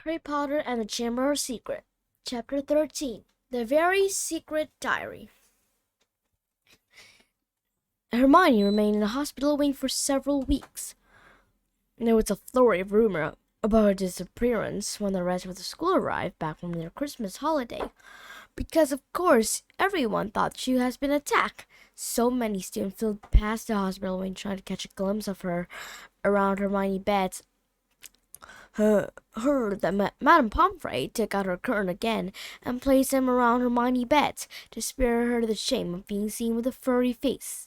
Harry Potter and the Chamber of Secret, Chapter 13, The Very Secret Diary. Hermione remained in the hospital wing for several weeks. There was a flurry of rumor about her disappearance when the rest of the school arrived back from their Christmas holiday, because of course everyone thought she has been attacked. So many students flew past the hospital wing trying to catch a glimpse of her around Hermione's beds. Heard that Madame Pomfrey took out her curtain again and placed them around Hermione's bed to spare her the shame of being seen with a furry face.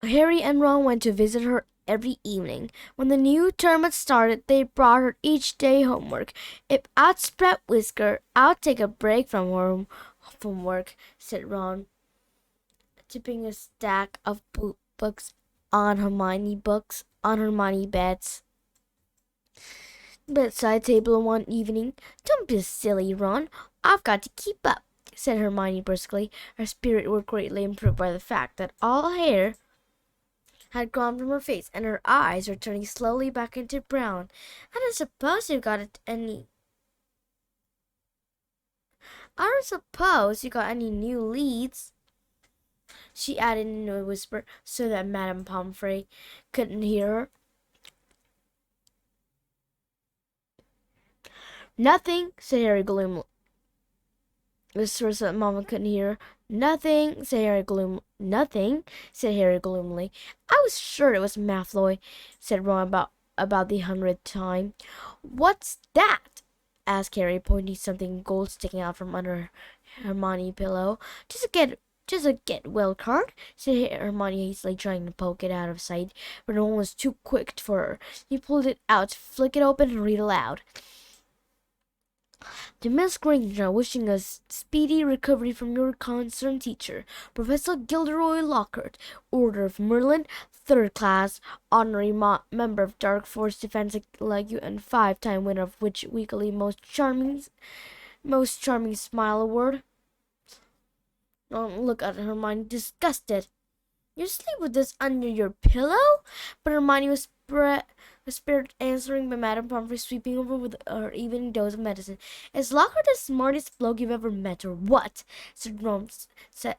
Harry and Ron went to visit her every evening. When the new term had started, they brought her each day homework. If I'd spread Whisker, I'll take a break from work, said Ron, tipping a stack of books on Hermione bed's bedside table one evening. Don't be silly, Ron. I've got to keep up, said Hermione briskly. Her spirit was greatly improved by the fact that all hair had gone from her face, and her eyes were turning slowly back into brown. I don't suppose you got any new leads, she added in a whisper so that Madame Pomfrey couldn't hear her. Nothing, said Harry gloomily. Whisper so that Mama couldn't hear her. Nothing, said Harry gloomily. I was sure it was Malfoy, said Ron about the 100th time. What's that? Asked Harry, pointing something gold sticking out from under Hermione's pillow. Just a get well card, said Hermione hastily, trying to poke it out of sight, but Ron was too quick for her. He pulled it out, flicked it open, and read aloud. To Miss Granger, wishing a speedy recovery from your concerned teacher, Professor Gilderoy Lockhart, Order of Merlin, 3rd class, honorary member of Dark Force Defense League, and 5-time winner of Witch Weekly Most Charming Smile Award. Don't look at Hermione, disgusted. You sleep with this under your pillow? But Hermione was spared answering by Madame Pomfrey sweeping over with her evening dose of medicine. Is Lockhart the smartest bloke you've ever met, or what? Ron said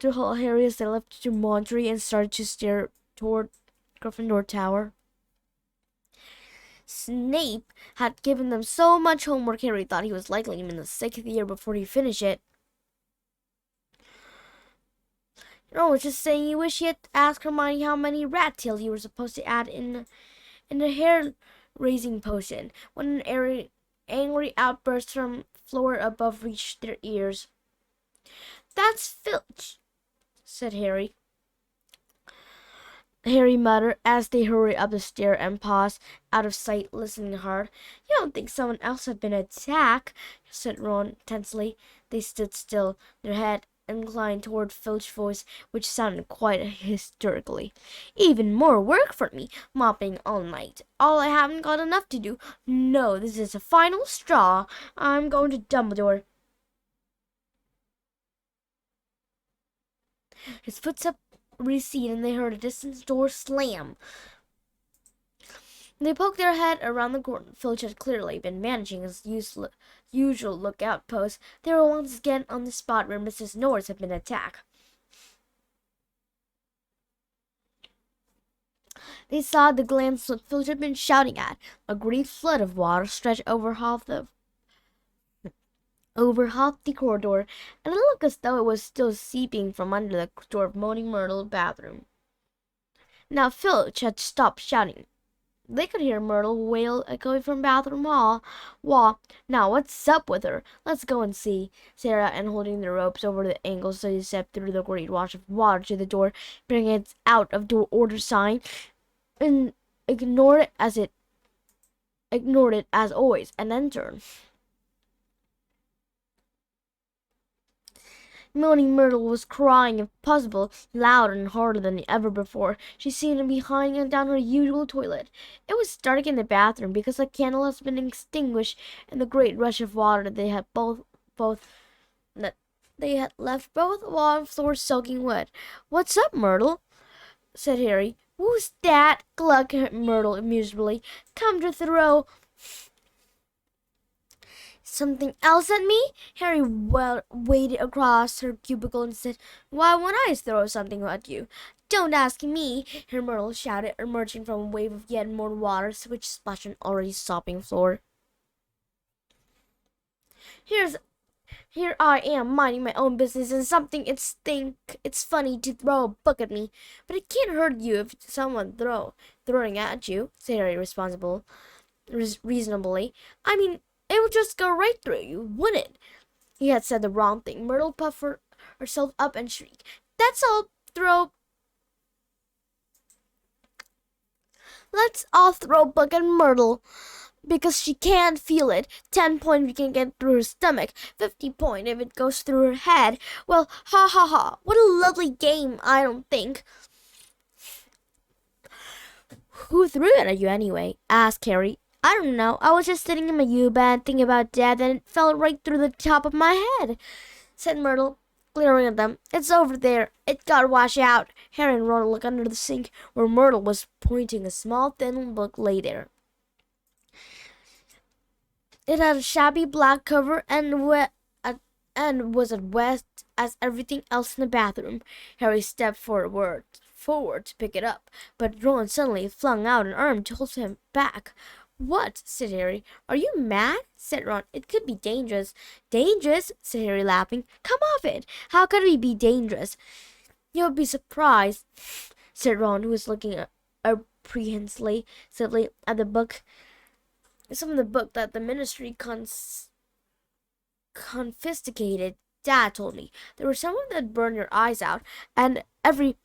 to Harry as they left to Monterey and started to stare toward Gryffindor Tower. Snape had given them so much homework Harry thought he was likely in the 6th year before he finished it. I was just saying you wish you had asked Hermione how many rat tails you were supposed to add in the hair-raising potion when an angry outburst from floor above reached their ears. That's Filch, said Harry. Harry muttered as they hurried up the stair and paused out of sight, listening hard. You don't think someone else had been attacked, said Ron tensely. They stood still, their head inclined toward Filch's voice, which sounded quite hysterically. Even more work for me, mopping all night. All I haven't got enough to do. No, this is a final straw. I'm going to Dumbledore. His footsteps receded, and they heard a distant door slam. They poked their head around the corner. Filch had clearly been managing his usual lookout post. They were once again on the spot where Mrs. Norris had been attacked. They saw the glance that Filch had been shouting at. A great flood of water stretched over half the corridor, and it looked as though it was still seeping from under the door of Moaning Myrtle's bathroom. Now Filch had stopped shouting. They could hear Myrtle wail echoing from bathroom wall. Now, what's up with her? Let's go and see. Sarah, and holding the ropes over the ankles so they stepped through the great wash of water to the door, bringing its out-of-door order sign, and ignored it as always, and entered. Moaning Myrtle was crying, if possible, louder and harder than ever before. She seemed to be hiding down her usual toilet. It was dark in the bathroom because the candle had been extinguished in the great rush of water they had both They had left both wall and floor soaking wet. "What's up, Myrtle?" said Harry. "Who's that?" clucked Myrtle miserably. "Come to throw something else at me?" Harry waded across her cubicle and said, "Why won't I throw something at you?" "Don't ask me," Myrtle shouted, emerging from a wave of yet more water which splashed an already sopping floor. Here I am minding my own business and something it's think it's funny to throw a book at me. But it can't hurt you if someone throwing at you," said Harry reasonably. "I mean, it would just go right through you, wouldn't it?" He had said the wrong thing. Myrtle puffed herself up and shrieked, "That's all throw Let's all throw a book at Myrtle because she can't feel it. 10 points if you can get through her stomach. 50 points if it goes through her head. Well, ha ha ha. What a lovely game, I don't think." "Who threw it at you anyway?" asked Harry. "I don't know. I was just sitting in my U-bed thinking about Dad and it fell right through the top of my head," said Myrtle, glaring at them. "It's over there. It got washed out." Harry and Ron looked under the sink where Myrtle was pointing a small thin book lay there. It had a shabby black cover and was as wet as everything else in the bathroom. Harry stepped forward to pick it up, but Ron suddenly flung out an arm to hold him back. "What?" said Harry. "Are you mad?" said Ron. "It could be dangerous." "Dangerous?" said Harry, laughing. "Come off it. How could it be dangerous?" "You'll be surprised," said Ron, who was looking apprehensively at the book. Some of the book that the ministry confiscated. Dad told me there were some that burn your eyes out, and every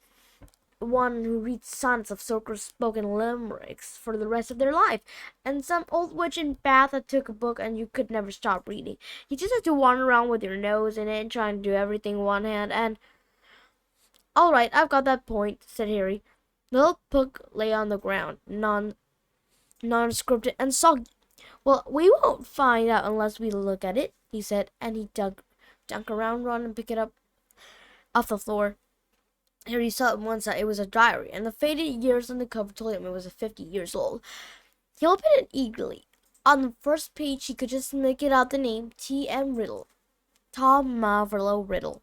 one who reads sonnets of Sorcerer's spoken limericks for the rest of their life, and some old witch in Bath that took a book and you could never stop reading. You just had to wander around with your nose in it, trying to do everything one hand, and all right, I've got that point," said Harry. The little book lay on the ground, non-scripted and soggy. "Well, we won't find out unless we look at it," he said, and he dug around Ron and picked it up off the floor. Harry saw at once that it was a diary, and the faded years on the cover told him it was 50 years old. He opened it eagerly. On the first page, he could just make it out the name T.M. Riddle, Tom Marvolo Riddle,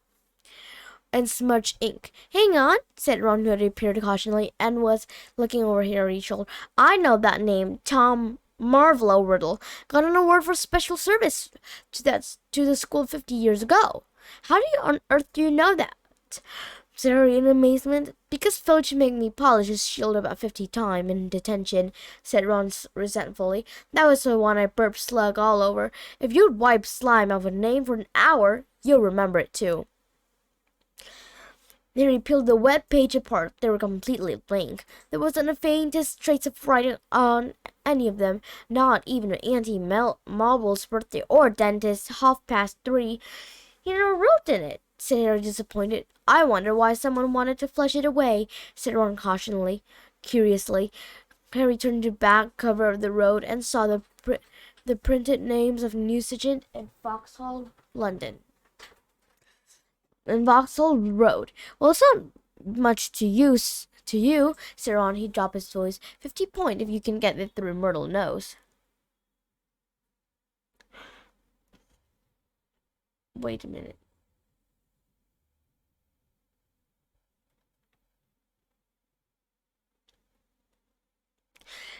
in smudged ink. "Hang on," said Ron, who had appeared cautiously and was looking over Harry's shoulder. "I know that name, Tom Marvolo Riddle. Got an award for special service to the school 50 years ago." "How on earth do you know that?" said Harry in amazement. "Because Filch made me polish his shield about 50 times in detention," said Ron resentfully. "That was the one I burped slug all over. If you'd wipe slime off a name for an hour, you'll remember it too." Harry peeled the wet page apart. They were completely blank. There wasn't the faintest trace of writing on any of them, not even Auntie Mabel's birthday or dentist 3:30. "He never wrote in it," said Harry, disappointed. "I wonder why someone wanted to flush it away," said Ron curiously. Harry turned to the back cover of the Road and saw the printed names of Newsagent in Vauxhall, London. In Vauxhall Road. "Well, it's not much to you, said Ron. He dropped his voice. 50 points if you can get it through Myrtle's nose." Wait a minute.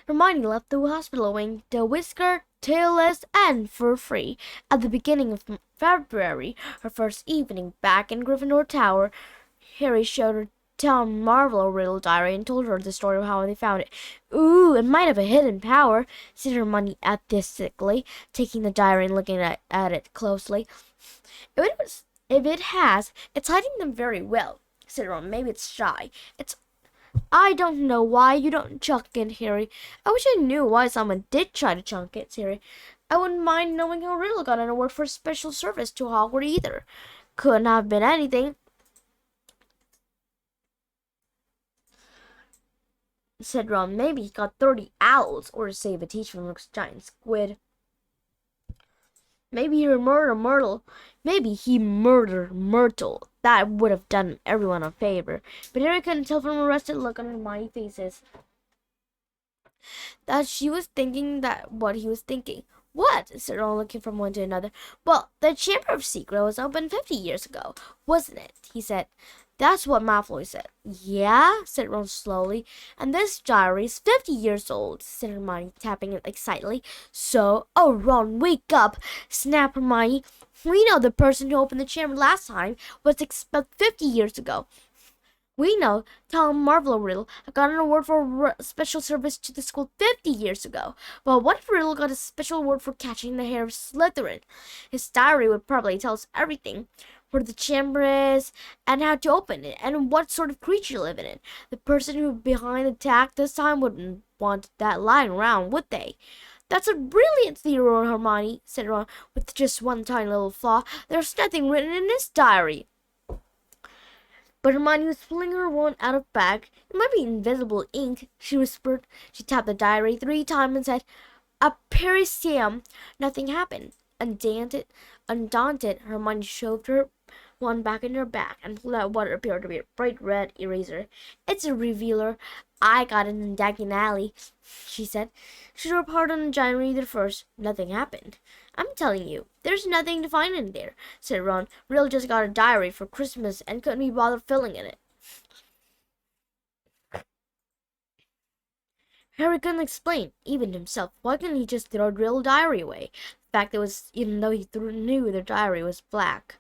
Hermione left the hospital wing, the whisker, tailless, and for free. At the beginning of February, her first evening back in Gryffindor Tower, Harry showed her Tom Marvolo Riddle diary and told her the story of how they found it. "Ooh, it might have a hidden power," said Hermione atheistically, taking the diary and looking at it closely. If it has, it's hiding them very well," said Ron. "Maybe it's shy. I don't know why you don't chunk it, Harry. I wish I knew why someone did try to chunk it, Harry. I wouldn't mind knowing how Riddle got an award for special service to Hogwarts either. Couldn't have been anything," said Ron. "Maybe he got 30 owls or save a teacher from a giant squid." Maybe he murdered Myrtle. Maybe he murdered Myrtle. That would have done everyone a favor. But Harry couldn't tell from the arrested look on Hermione's faces that she was thinking that what he was thinking. What? Said Ron, looking from one to another. Well, the Chamber of Secrets was opened 50 years ago, wasn't it? He said. That's what Malfoy said. Yeah, said Ron slowly. And this diary's 50 years old, said Hermione, tapping it excitedly. So, oh, Ron, wake up, snapped Hermione. We know the person who opened the chamber last time was expelled 50 years ago. We know Tom Riddle got an award for special service to the school 50 years ago. Well, what if Riddle got a special award for catching the hair of Slytherin? His diary would probably tell us everything. Where the chamber is, and how to open it, and what sort of creature live in it. The person who behind the attack this time wouldn't want that lying around, would they? That's a brilliant theory, Hermione, said Ron, with just one tiny little flaw. There's nothing written in this diary. But Hermione was pulling her wand out of bag. It might be invisible ink, she whispered. She tapped the diary 3 times and said, "A Parisium." Nothing happened. Undaunted, Hermione shoved her wand back in her bag and pulled out what appeared to be a bright red eraser. "It's a revealer. I got it in Diagon Alley," she said. She drew apart on the giant reader first. Nothing happened. "I'm telling you, there's nothing to find in there," said Ron. "Riddle just got a diary for Christmas and couldn't be bothered filling in it." Harry couldn't explain, even to himself. Why couldn't he just throw Riddle's diary away? The fact that was, even though he knew the diary was blank,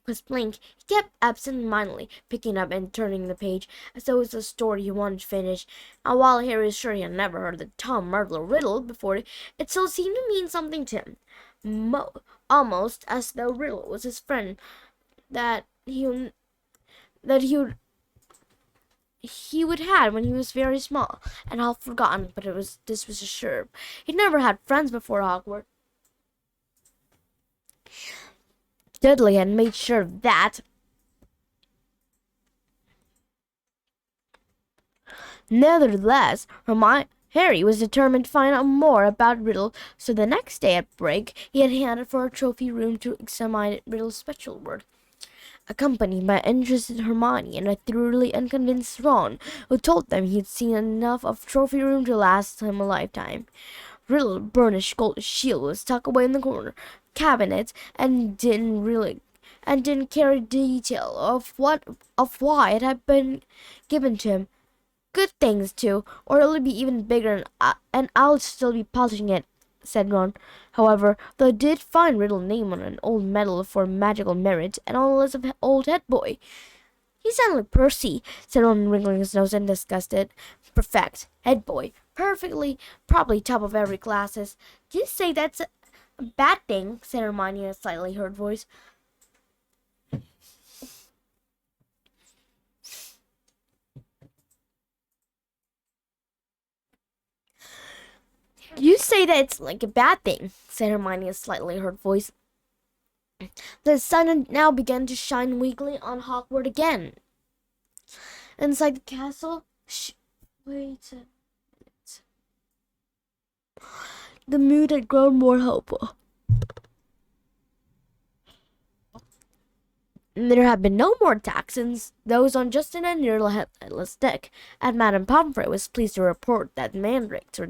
he kept absent-mindedly picking up and turning the page as though it was a story he wanted to finish. And while Harry was sure he had never heard the Tom Riddle before, it still seemed to mean something to him. Almost as though Riddle was his friend that he would had when he was very small and half forgotten, but this was sure. He'd never had friends before Hogwarts. Dudley had made sure of that. Nevertheless, Harry was determined to find out more about Riddle, so the next day at break he had handed for a trophy room to examine Riddle's special word, accompanied by interested Hermione and a thoroughly unconvinced Ron, who told them he'd seen enough of trophy room to last him a lifetime. Riddle's burnished gold shield was tucked away in the corner cabinet and didn't carry detail of why it had been given to him. Good things too, or it'll be even bigger and I'll still be polishing it, said Ron. However, they did find Riddle's name on an old medal for magical merit and on the list of old head boy. "He sounded like Percy," said Ron, wrinkling his nose in disgusted. "Perfect. Head boy. Perfectly. Probably top of every classes. Do you say that's a bad thing?" said Hermione in a slightly hurt voice. "You say that it's like a bad thing," said Hermione in a slightly hurt voice. The sun had now begun to shine weakly on Hogwarts again. Inside the castle, wait a minute. The mood had grown more hopeful. There had been no more attacks since those on Justin and near Headless Dick, and Madame Pomfrey was pleased to report that mandrakes were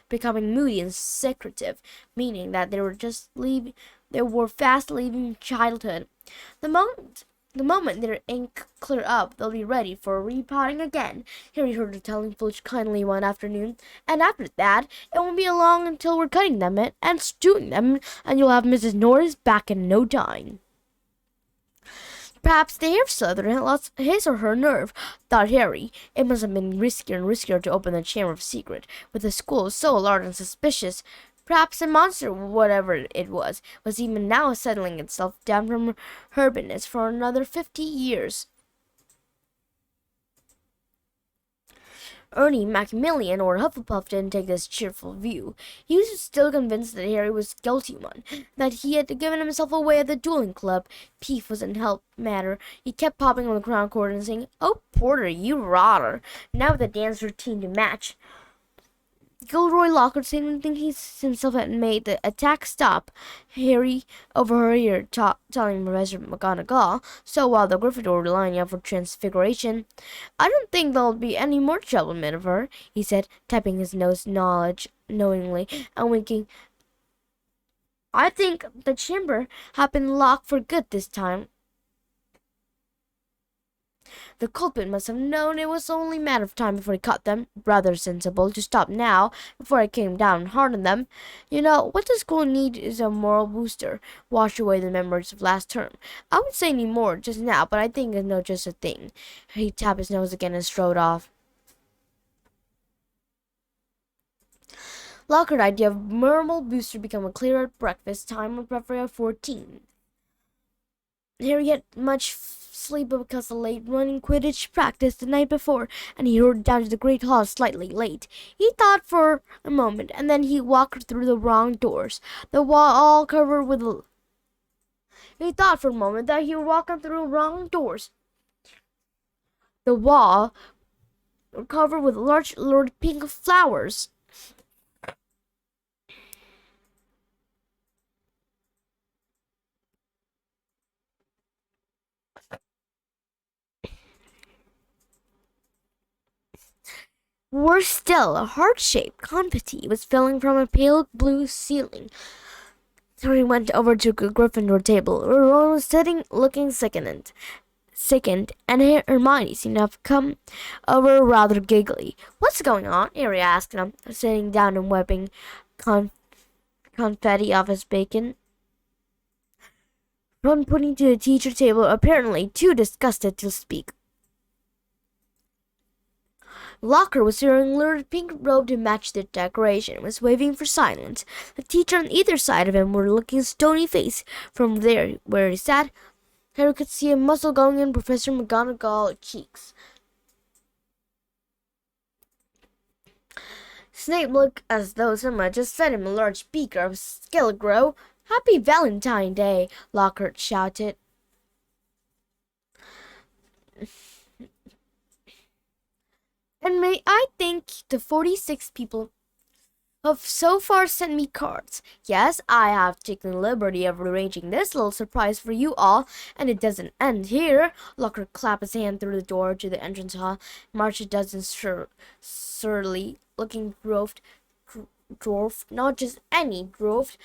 becoming moody and secretive, meaning that they were fast leaving childhood. The moment their ink cleared up, they'll be ready for repotting again, Harry heard her telling Filch kindly one afternoon. And after that, it won't be long until we're cutting them and stewing them, and you'll have Mrs. Norris back in no time. Perhaps the hair Slytherin had lost his or her nerve, thought Harry. It must have been riskier and riskier to open the Chamber of Secret, with the school so large and suspicious. Perhaps the monster, whatever it was even now settling itself down from Herbinus for another 50 years. Ernie Macmillan or Hufflepuff didn't take this cheerful view. He was still convinced that Harry was guilty one, that he had given himself away at the dueling club. Peef wasn't help matter. He kept popping on the crown cord and saying, "Oh, Porter, you rotter," now with the dance routine to match. Gilderoy Lockhart, thinking he himself had made the attack stop, Harry overheard telling Professor McGonagall, so while the Gryffindor were lining up for transfiguration, "I don't think there'll be any more trouble, Miniver," he said, tapping his nose knowingly and winking. "I think the chamber had been locked for good this time." The culprit must have known it was only a matter of time before he caught them. Rather sensible to stop now, before I came down hard on them. You know, what the school needs is a moral booster. Wash away the memories of last term. I wouldn't say any more just now, but I think it's no just a thing. He tapped his nose again and strode off. Lockhart's idea of moral booster became clearer at breakfast time on February 14th. Harry had much sleep because of late running Quidditch practice the night before, and he hurried down to the Great Hall slightly late. He thought for a moment, and then he walked through the wrong doors. The wall all covered with. He thought for a moment that he was walking through wrong doors. The wall covered with large lurid pink flowers. Worse still, a heart-shaped confetti was falling from a pale blue ceiling. Harry went over to the Gryffindor table, where Ron was sitting looking sickened, and Hermione seemed to have come over rather giggly. "What's going on?" Harry asked him, sitting down and wiping confetti off his bacon. Ron pointing to the teacher table, apparently too disgusted to speak. Lockhart was wearing a lurid pink robe to match the decoration and was waving for silence. The teacher on either side of him were looking stony-faced. From there, where he sat, Harry could see a muscle going in Professor McGonagall's cheeks. Snape looked as though someone had just fed him a large beaker of Skilligrew. "Happy Valentine Day!" Lockhart shouted. "And may I thank the 46 people have so far sent me cards. Yes, I have taken the liberty of arranging this little surprise for you all, and it doesn't end here." Lockhart clapped his hand through the door to the entrance hall, marched a dozen surly-looking dwarf, not just any dwarf,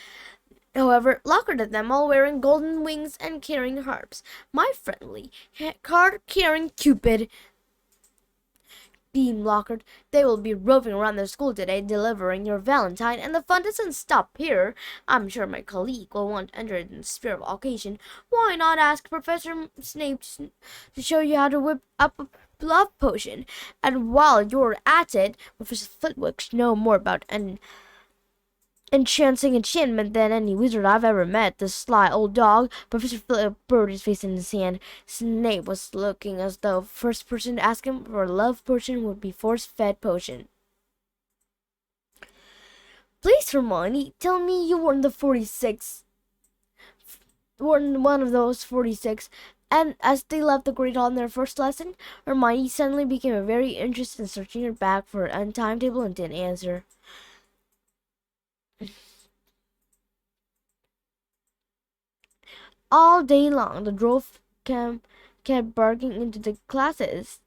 however, Lockhart at them all wearing golden wings and carrying harps. "My friendly, card-carrying Cupid," beamed Lockhart. "They will be roving around the school today, delivering your Valentine, and the fun doesn't stop here. I'm sure my colleague will want to enter it in the spirit of occasion. Why not ask Professor Snape to show you how to whip up a love potion? And while you're at it, Professor Flitwick should know more about enchanting enchantment than any wizard I've ever met. The sly old dog." Professor Philip buried his face in his hand. Snape was looking as though the first person to ask him for a love potion would be force-fed potion. "Please, Hermione, tell me you weren't the 46. Weren't one of those 46. And as they left the Great Hall in their first lesson, Hermione suddenly became very interested in searching her bag for a timetable and didn't answer. All day long, the dwarf kept barging into the classes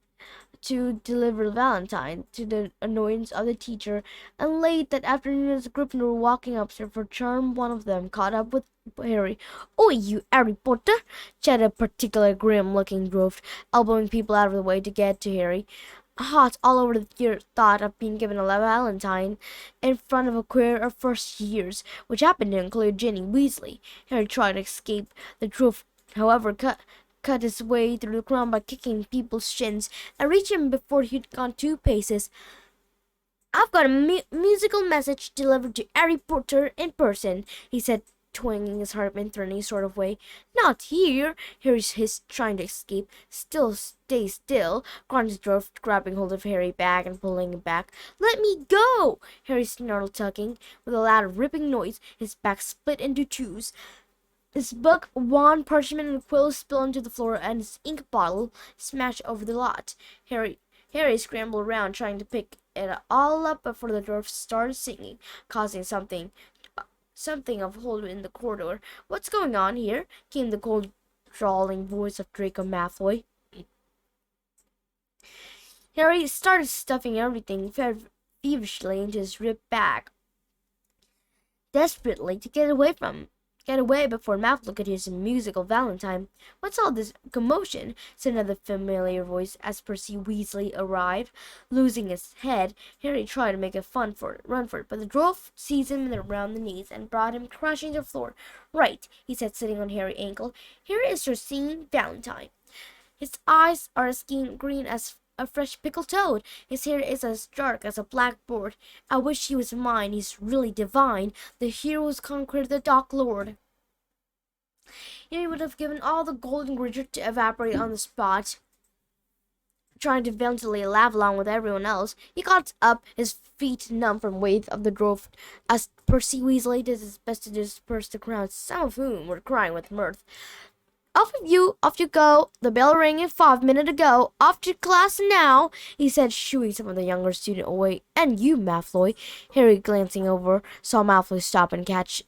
to deliver Valentine, to the annoyance of the teacher, and late that afternoon as the Gryffindor were walking upstairs for charm, one of them caught up with Harry. "Oi, you Harry Potter!" chatted a particular grim-looking dwarf, elbowing people out of the way to get to Harry. Hot all over the thought of being given a Valentine in front of a queer of first years, which happened to include Ginny Weasley. Harry tried to escape. The dwarf, however, cut his way through the crowd by kicking people's shins and reached him before he'd gone 2 paces. "I've got a musical message delivered to Harry Potter in person," he said, twanging his harp in a threatening sort of way. "Not here!" Harry hissed, trying to escape. Stay still!" grunted the dwarf, grabbing hold of Harry's bag and pulling him back. "Let me go!" Harry snarled, tugging. With a loud ripping noise, his back split into 2s. His book, wand, parchment, and quill spilled onto the floor, and his ink bottle smashed over the lot. Harry scrambled around trying to pick it all up before the dwarf started singing, causing something of hold in the corridor. "What's going on here?" came the cold, drawling voice of Draco Malfoy. Harry started stuffing everything feverishly into his ripped bag, desperately to get away before Malfoy could hear some musical Valentine. "What's all this commotion?" said another familiar voice as Percy Weasley arrived. Losing his head, Harry tried to make a run for it, but the dwarf seized him around the knees and brought him crashing to the floor. "Right," he said, sitting on Harry's ankle. "Here is your singing Valentine. His eyes are as green as a fresh pickled toad. His hair is as dark as a blackboard. I wish he was mine. He's really divine. The heroes conquered the Dark Lord." He would have given all the golden richer to evaporate on the spot, trying to ventilate laugh along with everyone else. He got up, his feet numb from weight of the dwarf, as Percy Weasley did his best to disperse the crowd, some of whom were crying with mirth. Off you go. The bell rang 5 minutes ago. Off to class now," he said, shooing some of the younger students away. "And you, Malfoy." Harry, glancing over, saw Malfoy stop and catch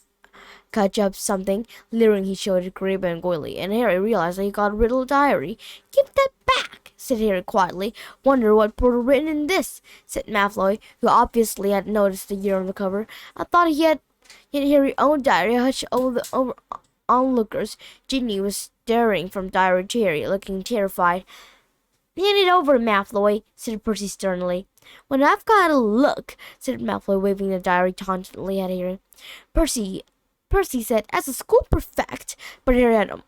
up something. Leering, he showed it Grabe and Goyle, and Harry realized that he got a riddle diary. "Give that back," said Harry quietly. "Wonder what Porter written in this," said Malfoy, who obviously had noticed the year on the cover. "I thought he had Harry's own diary hushed over onlookers." Ginny was staring from diary to Harry, looking terrified. "Hand it over, Malfoy," said Percy sternly. "When I've got a look," said Malfoy, waving the diary tauntingly at Harry. Percy said, "as a school prefect," but Harry had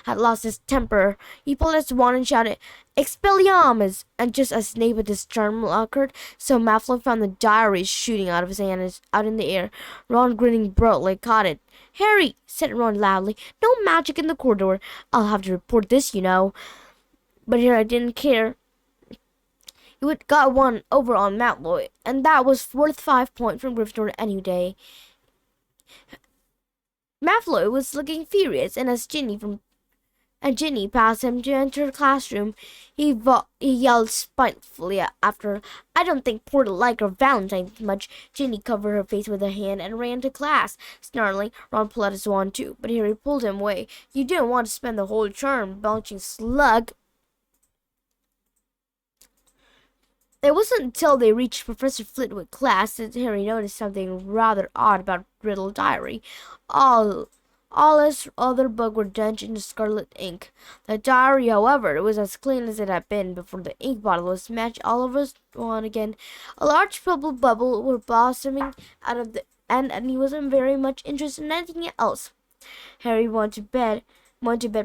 lost his temper. He pulled his wand and shouted, "Expelliarmus!" And just as Snape had his charm occurred, so Malfoy found the diary shooting out of his hand out in the air. Ron, grinning broadly, caught it. "Harry," said Ron loudly, "no magic in the corridor. I'll have to report this, you know." But Harry didn't care. He would got one over on Malfoy, and that was worth 5 points from Gryffindor any day. Malfoy was looking furious, and as Ginny passed him to enter the classroom, he yelled spitefully after her. "I don't think Porter liked her Valentine much." Ginny covered her face with her hand and ran to class. Snarling, Ron pulled out his wand too, but Harry pulled him away. "You didn't want to spend the whole term belching slug." It wasn't until they reached Professor Flitwick's class that Harry noticed something rather odd about Riddle Diary. All his other books were drenched in scarlet ink. The diary, however, was as clean as it had been before the ink bottle was smashed all over his wand again. A large purple bubble was blossoming out of the end, and he wasn't very much interested in anything else. Harry went to bed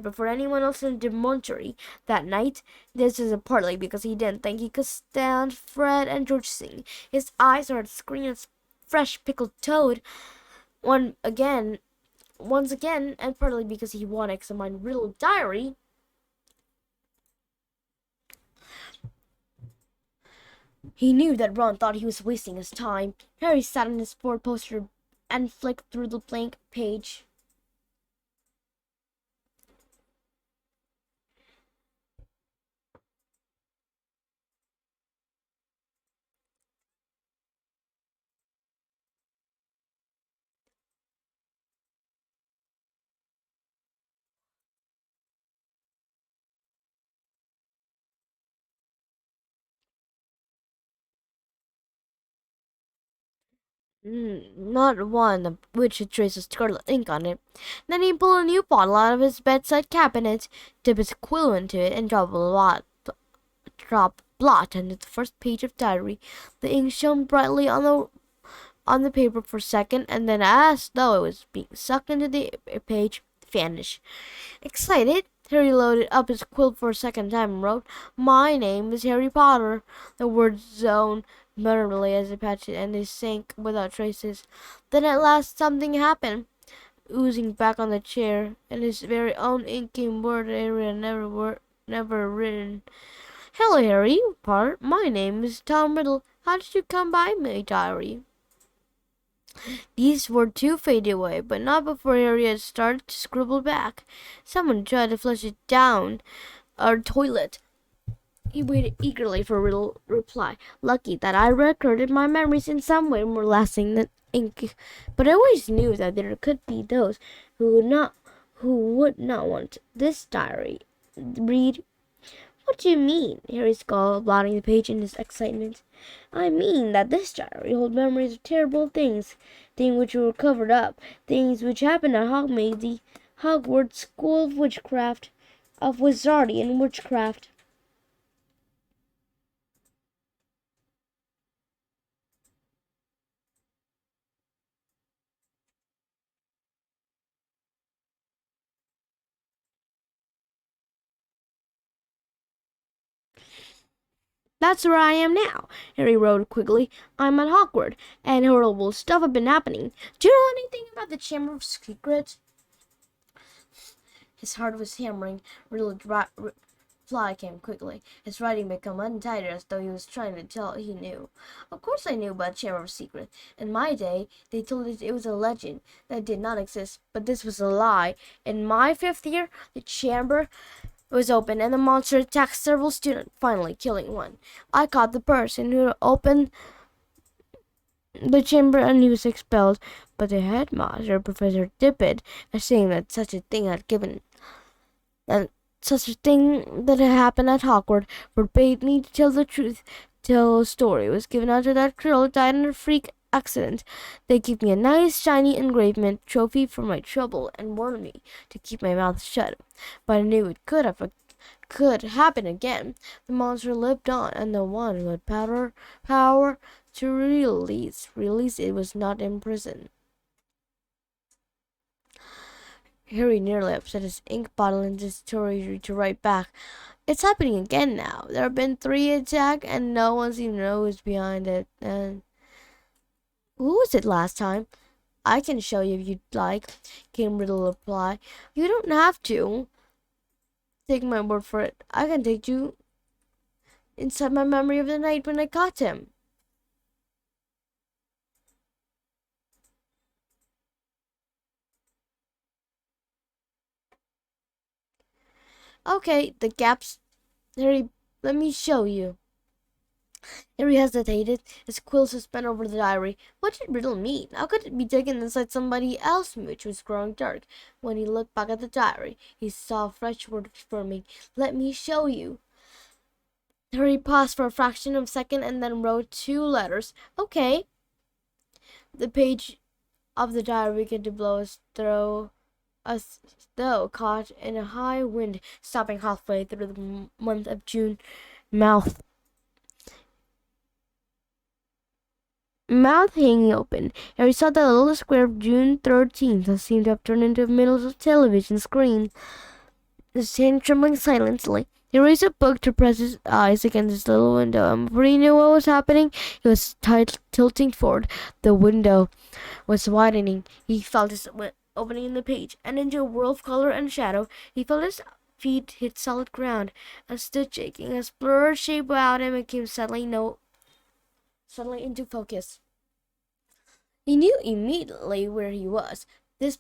before anyone else in the dormitory that night. This was partly because he didn't think he could stand Fred and George singing. His eyes were as green as fresh pickled toad. Once again, and partly because he wanted to examine Riddle Diary. He knew that Ron thought he was wasting his time. Harry sat on his four-poster and flicked through the blank page. Not one of which had traces of scarlet ink on it. Then he pulled a new bottle out of his bedside cabinet, dipped his quill into it, and dropped blot onto the first page of diary. The ink shone brightly on the paper for a second, and then, as though it was being sucked into the page, vanished. Excited, Harry loaded up his quill for a second time and wrote, "My name is Harry Potter." The words zoned murmurably as it patched and they sank without traces. Then at last something happened. Oozing back on the chair, and his very own ink came word Harry had never written. "Hello, Harry Potter. My name is Tom Riddle. How did you come by my diary?" These words too faded away, but not before Harry had started to scribble back. Someone tried to flush it down our toilet. He waited eagerly for a little reply. Lucky that I recorded my memories in some way more lasting than ink. But I always knew that there could be those who would not want this diary. Read. What do you mean? Harry scowled, blotting the page in his excitement. I mean that this diary holds memories of terrible things, things which were covered up, things which happened at Hogsmeade, the Hogwarts School of Witchcraft, of Wizardry and Witchcraft. That's where I am now, Harry wrote quickly. I'm at Hogwarts, and horrible stuff has been happening. Do you know anything about the Chamber of Secrets? His heart was hammering. Reply came quickly. His writing became untidy as though he was trying to tell he knew. Of course I knew about Chamber of Secrets. In my day, they told us it was a legend that did not exist, but this was a lie. In my 5th year, the Chamber was open and the monster attacked several students, finally killing one. I caught the person who opened the chamber and he was expelled, but the headmaster, Professor Tippett, saying that such a thing had given and such a thing that had happened at Hogwarts, forbade me to tell the truth till a story was given out to that girl died in a freak accident. They gave me a nice shiny engravement trophy for my trouble and warned me to keep my mouth shut. But I knew it could happen again. The monster lived on, and the one who had power to release it was not in prison. Harry nearly upset his ink bottle in his story to write back. It's happening again now. There have been 3 attacks, and no one seems to know who's behind it. And who was it last time? I can show you if you'd like, came Riddle's reply. You don't have to. Take my word for it. I can take you inside my memory of the night when I caught him. Okay, the gaps. Harry, let me show you. Harry hesitated, his quill suspended over the diary. What did Riddle mean? How could it be taken inside somebody else's, which was growing dark? When he looked back at the diary, he saw fresh words forming. Let me show you. Harry paused for a fraction of a second and then wrote 2 letters. Okay. The page of the diary began to blow as though caught in a high wind, stopping halfway through the month of June. Mouth hanging open. Harry saw the little square of June 13th that seemed to have turned into a middle television screen. His hand trembling silently. He raised a book to press his eyes against his little window, and before he knew what was happening, he was tilting forward. The window was widening. He felt his opening in the page, and into a world of color and shadow. He felt his feet hit solid ground, and stood shaking. A blurred shape about him and came suddenly into focus. He knew immediately where he was. This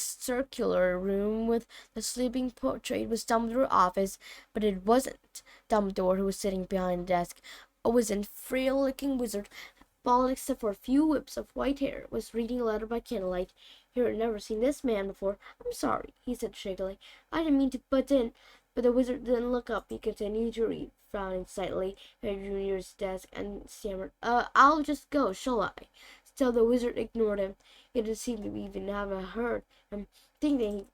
circular room with the sleeping portrait was Dumbledore's office, but it wasn't Dumbledore who was sitting behind the desk. A wizened, frail-looking wizard, bald except for a few whips of white hair, was reading a letter by candlelight. He had never seen this man before. I'm sorry, he said shakily. I didn't mean to butt in. But the wizard didn't look up. He continued to read, frowning slightly. He drew near his desk and stammered, I'll just go, shall I? Still the wizard ignored him. He didn't seem to even have heard him. Thinking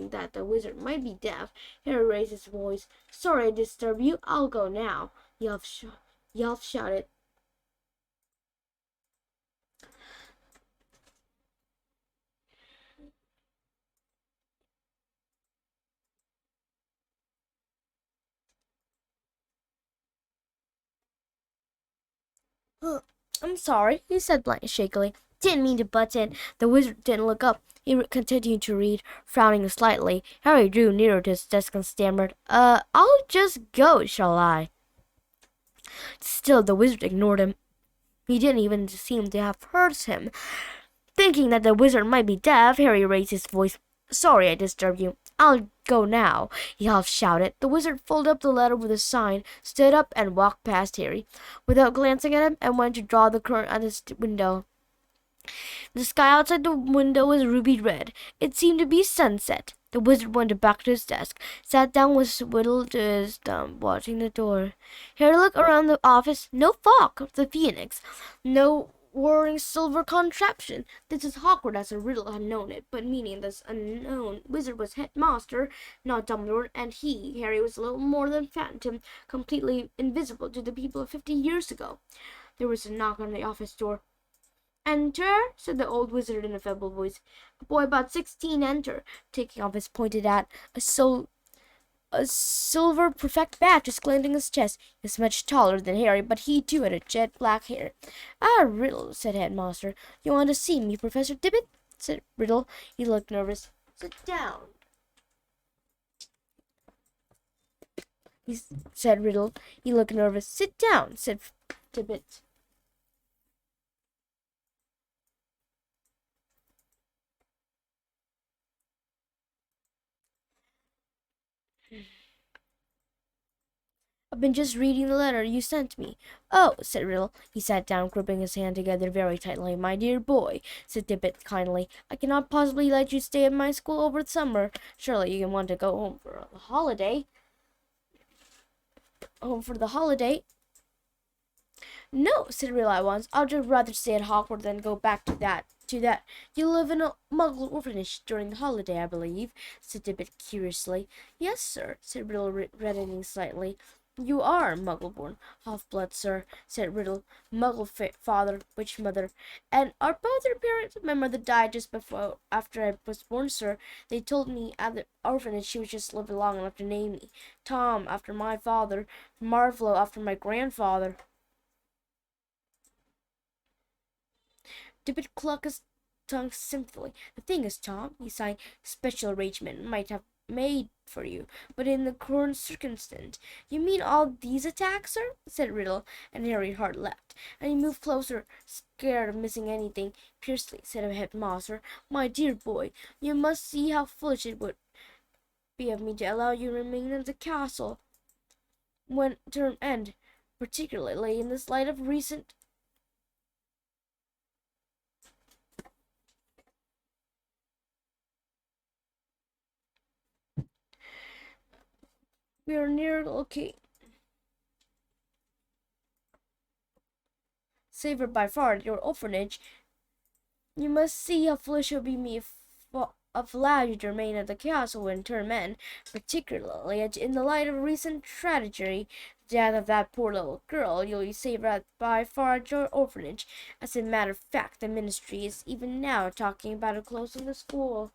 that the wizard might be deaf, Harry raised his voice. Sorry I disturb you. I'll go now. Yelf shouted. I'm sorry, he said shakily. Didn't mean to butt in. The wizard didn't look up. He continued to read, frowning slightly. Harry drew nearer to his desk and stammered, I'll just go, shall I? Still, the wizard ignored him. He didn't even seem to have heard him. Thinking that the wizard might be deaf, Harry raised his voice. Sorry I disturbed you. I'll go now, he half shouted. The wizard folded up the letter with a sign, stood up, and walked past Harry, without glancing at him, and went to draw the curtain at his window. The sky outside the window was ruby red. It seemed to be sunset. The wizard went back to his desk, sat down with Swiddle to his thumb, watching the door. Harry looked around the office. No Fawk, the phoenix. No whirring silver contraption. This is Hogwarts as a Riddle had known it, but meaning this unknown wizard was headmaster, not Dumbledore, and he, Harry, was a little more than phantom, completely invisible to the people of 50 years ago. There was a knock on the office door. "Enter," said the old wizard in a feeble voice. A boy about 16 entered, taking off his pointed hat. A silver prefect badge was glancing his chest. He was much taller than Harry, but he too had a jet black hair. "Ah, Riddle," said Headmaster. "You want to see me, Professor Tippett?" said Riddle. He looked nervous. "Sit down," said Riddle. He looked nervous. "Sit down," said Tippett. "I've been just reading the letter you sent me." "Oh," said Riddle. He sat down, gripping his hand together very tightly. "My dear boy," said Tippett kindly, "I cannot possibly let you stay at my school over the summer. Surely you can want to go home for the holiday. "No," said Riddle at once. "I'd just rather stay at Hogwarts than go back to that. You live in a Muggle orphanage during the holiday, I believe," said Tippett curiously. "Yes, sir," said Riddle, reddening slightly. "You are Muggle-born, half-blood, sir," said Riddle. "Muggle father, witch mother." "And are both your parents?" "My mother died just after I was born, sir. They told me at the orphanage she was just lived long enough to name me. Tom after my father, Marvolo after my grandfather." Tippett clucked his tongue sinfully. "The thing is, Tom," he sighed, "special arrangement might have made for you, but in the current circumstance—" "You mean all these attacks, sir?" said Riddle, and Harry's heart leapt, and he moved closer, scared of missing anything. "Fiercely," said the headmaster, "my dear boy, you must see how foolish it would be of me to allow you to remain in the castle when term end, particularly in this light of recent—" "We are near locating safer by far your orphanage. You must see how foolish it would be me if allowed you to remain at the castle when term end, particularly in the light of recent tragedy, the death of that poor little girl. You'll be safer by far at your orphanage. As a matter of fact, the ministry is even now talking about closing the school."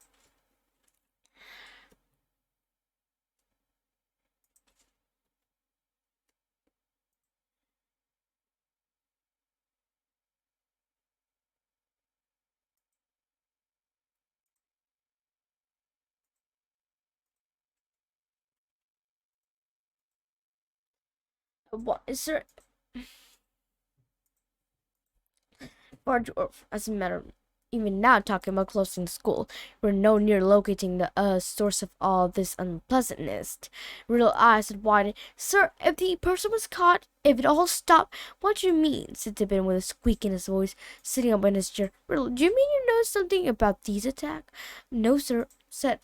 "What is there for as a matter of even now talking about closing the school? We're no near locating the source of all this unpleasantness." Riddle eyes had widened. "Sir, if the person was caught, if it all stopped—" "What do you mean?" said Tippin with a squeak in his voice, sitting up in his chair. "Riddle, do you mean you know something about these attacks?" "No, sir," said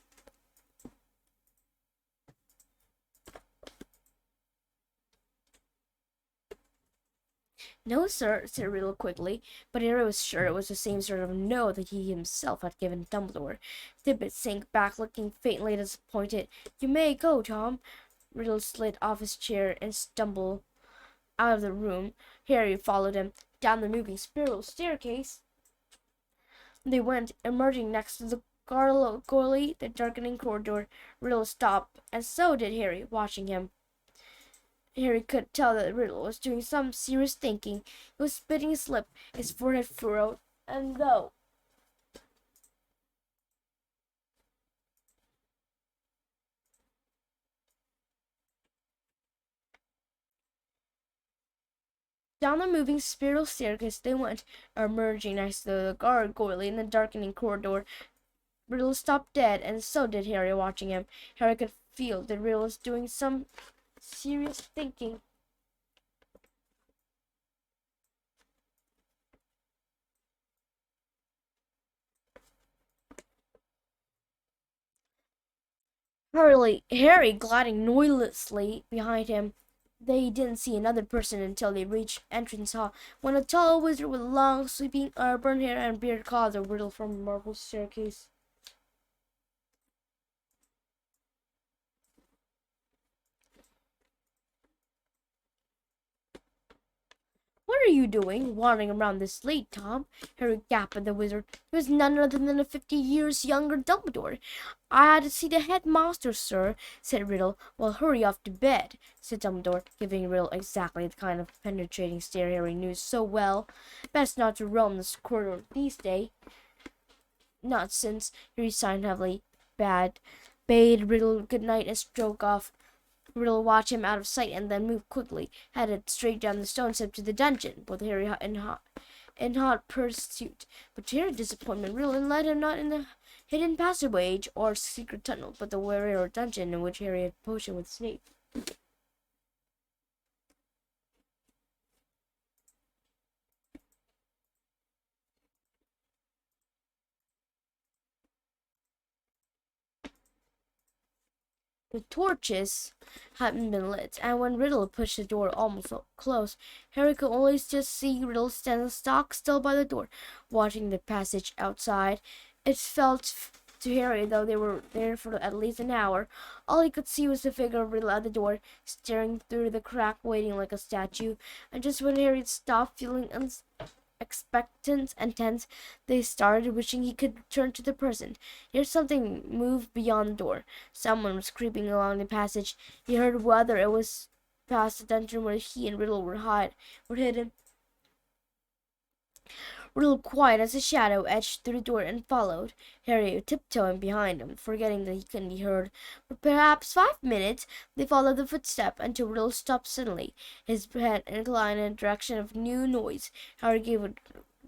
"No, sir," said Riddle quickly, but Harry was sure it was the same sort of no that he himself had given Dumbledore. Tippett sank back, looking faintly disappointed. "You may go, Tom." Riddle slid off his chair and stumbled out of the room. Harry followed him down the moving spiral staircase. They went, emerging next to the gargoyle, the darkening corridor. Riddle stopped, and so did Harry, watching him. Harry could tell that Riddle was doing some serious thinking. He was biting his lip, his forehead furrowed, and though down the moving spiral staircase they went, emerging next to the gargoyle in the darkening corridor. Riddle stopped dead, and so did Harry watching him. Harry could feel that Riddle was doing some serious thinking. Harry gliding noiselessly behind him. They didn't see another person until they reached entrance hall, when a tall wizard with long, sweeping auburn hair and beard called the Riddle from a marble staircase. "What are you doing, wandering around this late, Tom?" Harry gasped at the wizard. He was none other than a 50 years younger Dumbledore. "I had to see the headmaster, sir," said Riddle. "Well, hurry off to bed," said Dumbledore, giving Riddle exactly the kind of penetrating stare Harry knew so well. "Best not to roam this corridor these days." "Not since," Harry sighed heavily. Bade Riddle good night and stroke off. Riddle watched him out of sight and then moved quickly, headed straight down the stone step to the dungeon, with Harry in hot pursuit. But to Harry's disappointment, Riddle led him not in the hidden passageway or secret tunnel, but the warrior dungeon in which Harry had potioned with Snape. The torches hadn't been lit, and when Riddle pushed the door almost close, Harry could only just see Riddle stand stock still by the door, watching the passage outside. It felt to Harry, though they were there for at least an hour, all he could see was the figure of Riddle at the door, staring through the crack, waiting like a statue. And just when Harry stopped feeling expectant and tense, they started wishing he could return to the present. Here something moved beyond the door. Someone was creeping along the passage. He heard whether it was past the dungeon where he and Riddle were hidden. Riddle, quiet as a shadow, edged through the door and followed, Harry tiptoeing behind him, forgetting that he couldn't be heard. For perhaps 5 minutes they followed the footstep until Riddle stopped suddenly, his head inclined in the direction of new noise. Harry gave a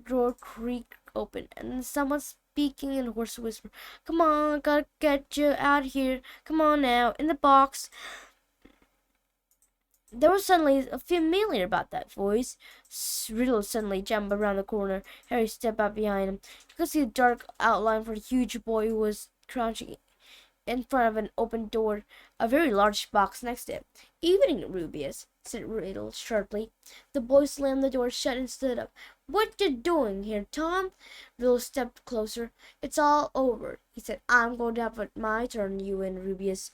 door creak open, and then someone speaking in a hoarse whisper. "Come on, gotta get you out of here. Come on now, in the box." There was suddenly a familiar about that voice. Riddle suddenly jumped around the corner. Harry stepped up behind him. He could see a dark outline for a huge boy who was crouching in front of an open door, a very large box next to it. "Evening, Rubius," said Riddle sharply. The boy slammed the door shut and stood up. "What you doing here, Tom?" Riddle stepped closer. "It's all over," he said. "I'm going to have my turn, you and Rubius.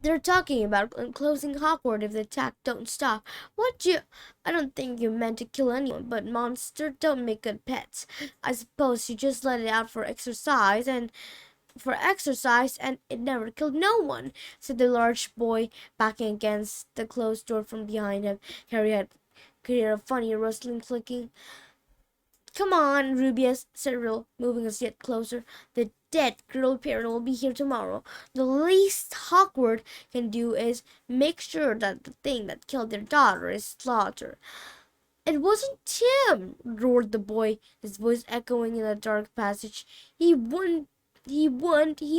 They're talking about closing Hogwarts if the attack don't stop. What you... I don't think you meant to kill anyone, but monsters don't make good pets. I suppose you just let it out for exercise, and it never killed no one," said the large boy, backing against the closed door from behind him. Harry could hear a funny rustling clicking. "Come on, Rubius," said Riddle, moving us yet closer. "The dead girl parent will be here tomorrow. The least Hogwarts can do is make sure that the thing that killed their daughter is slaughtered." "It wasn't Tim," roared the boy, his voice echoing in the dark passage. He wouldn't. He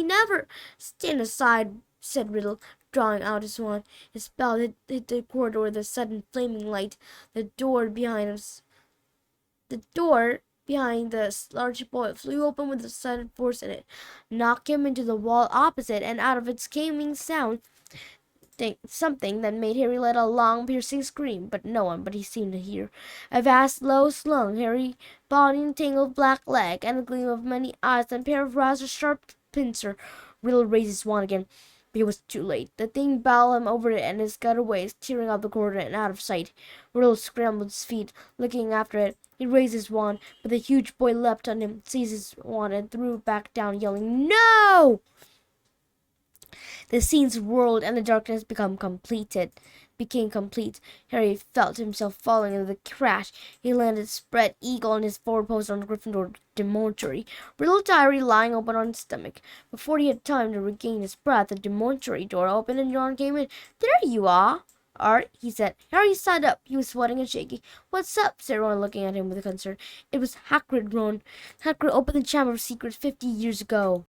never." "Stand aside," said Riddle, drawing out his wand. His spell hit the corridor with a sudden flaming light. The door behind the large boy flew open with a sudden force in it, knocked him into the wall opposite, and out of its came sound something that made Harry let out a long, piercing scream, but no one but he seemed to hear. A vast, low-slung, hairy body, and tangled black leg, and a gleam of many eyes, and a pair of razor sharp pincers. Riddle raised his wand again, but he was too late. The thing bowled him over it and it scuttered away, tearing up the corridor and out of sight. Riddle scrambled to his feet, looking after it. He raised his wand, but the huge boy leapt on him, seized his wand, and threw it back down, yelling, "No!" The scenes whirled and the darkness became complete. Harry felt himself falling into the crash. He landed spread eagle on his forward post on Gryffindor Demontory, Riddle diary lying open on his stomach. Before he had time to regain his breath, the Demontory door opened and Ron came in. "There you are," Art, he said. Harry sat up. He was sweating and shaking. What's up? said Ron, looking at him with concern. It was Hagrid, Ron. Hagrid opened the Chamber of Secrets 50 years ago.